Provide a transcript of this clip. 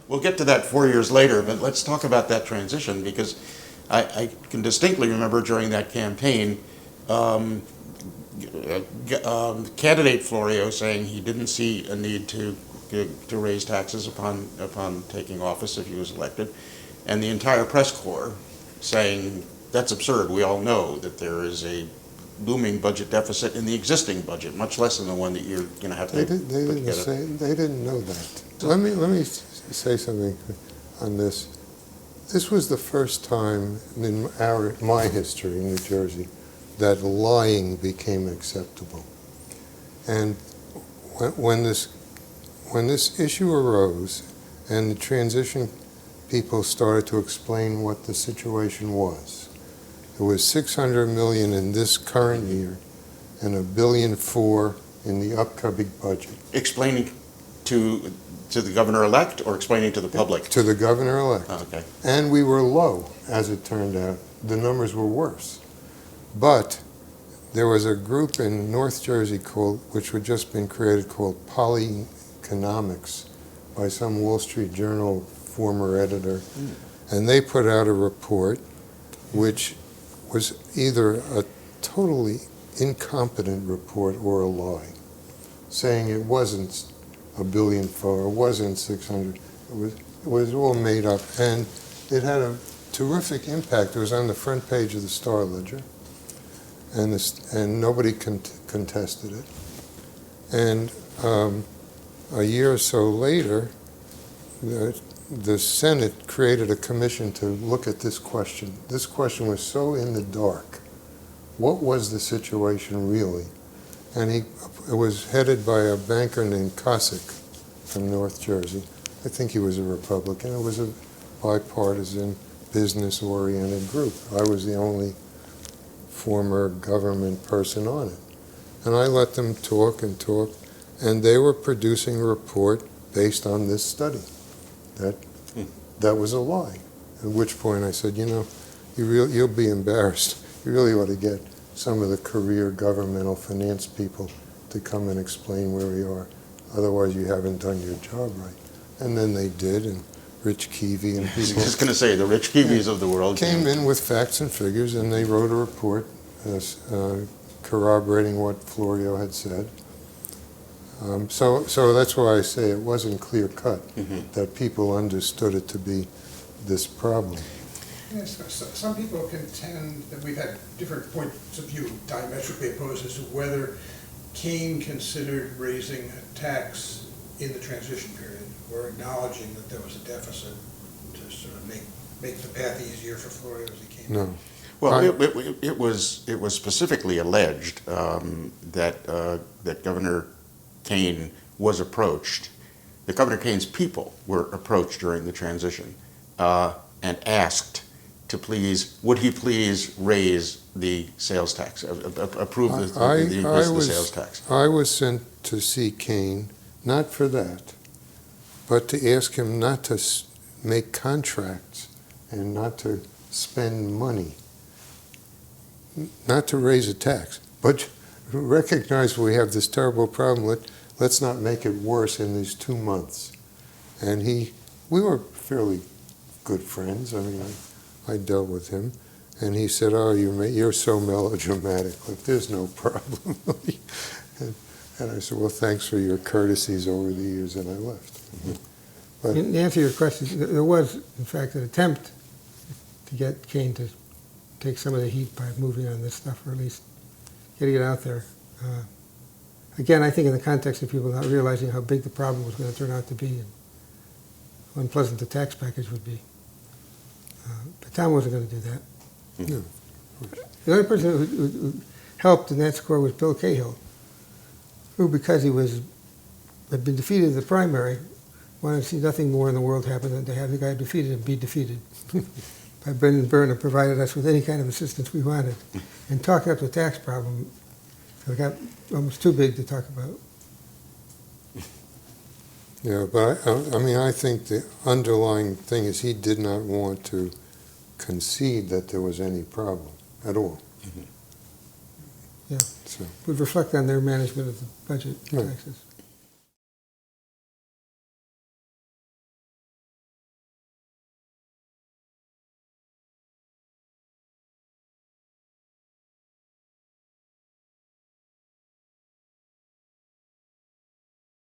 we'll get to that 4 years later, but let's talk about that transition, because I can distinctly remember during that campaign, candidate Florio saying he didn't see a need to raise taxes upon taking office if he was elected, and the entire press corps saying that's absurd. We all know that there is a looming budget deficit in the existing budget, much less than the one that you're going to have to put together. They didn't know that. Let me say something on this. This was the first time in my history in New Jersey that lying became acceptable. And when this issue arose and the transition people started to explain what the situation was, there was $600 million in this current year and $1.4 billion in the upcoming budget. Explaining to the governor-elect or explaining to the public? To the governor-elect. Oh, okay. And we were low, as it turned out. The numbers were worse. But there was a group in North Jersey which had just been created, called Polyeconomics, by some Wall Street Journal former editor. And they put out a report which was either a totally incompetent report or a lie, saying it wasn't $1.4 billion, it wasn't 600, it was all made up, and it had a terrific impact. It was on the front page of the Star Ledger, and nobody contested it. And a year or so later, the Senate created a commission to look at this question. This question was so in the dark. What was the situation really? And it was headed by a banker named Cossack from North Jersey. I think he was a Republican. It was a bipartisan, business-oriented group. I was the only former government person on it. And I let them talk, and they were producing a report based on this study. That was a lie. At which point I said, you'll be embarrassed. You really ought to get some of the career governmental finance people to come and explain where we are. Otherwise, you haven't done your job right. And then they did, and Rich Keevy and people. I was going to say, the Rich Keeveys of the world came in with facts and figures, and they wrote a report corroborating what Florio had said. So that's why I say it wasn't clear-cut, that people understood it to be this problem. Yes, some people contend that we've had different points of view, diametrically opposed, as to whether Kean considered raising a tax in the transition period, or acknowledging that there was a deficit to sort of make the path easier for Florio as he came. No. Well, it was specifically alleged that Governor Kean was approached. The Governor Kean's people were approached during the transition and asked to would he please raise the sales tax, approve the increase of the sales tax? I was sent to see Kean, not for that, but to ask him not to make contracts and not to spend money, not to raise a tax, but recognize we have this terrible problem. Let's not make it worse in these 2 months. And we were fairly good friends. I mean, I dealt with him, and he said, "Oh, you're so melodramatic. Like, there's no problem." And I said, "Well, thanks for your courtesies over the years," and I left. But in answer to your question, there was, in fact, an attempt to get Kean to take some of the heat by moving on this stuff, or at least getting it out there. Again, I think in the context of people not realizing how big the problem was going to turn out to be and how unpleasant the tax package would be. But Tom wasn't going to do that. no. The only person who helped in that score was Bill Cahill, who, because he had been defeated in the primary, wanted to see nothing more in the world happen than to have the guy defeated and be defeated. By Brendan Byrne, and provided us with any kind of assistance we wanted. And talking up the tax problem, it got almost too big to talk about. Yeah, but I think the underlying thing is he did not want to concede that there was any problem at all. Yeah. So. Would reflect on their management of the budget Right. taxes.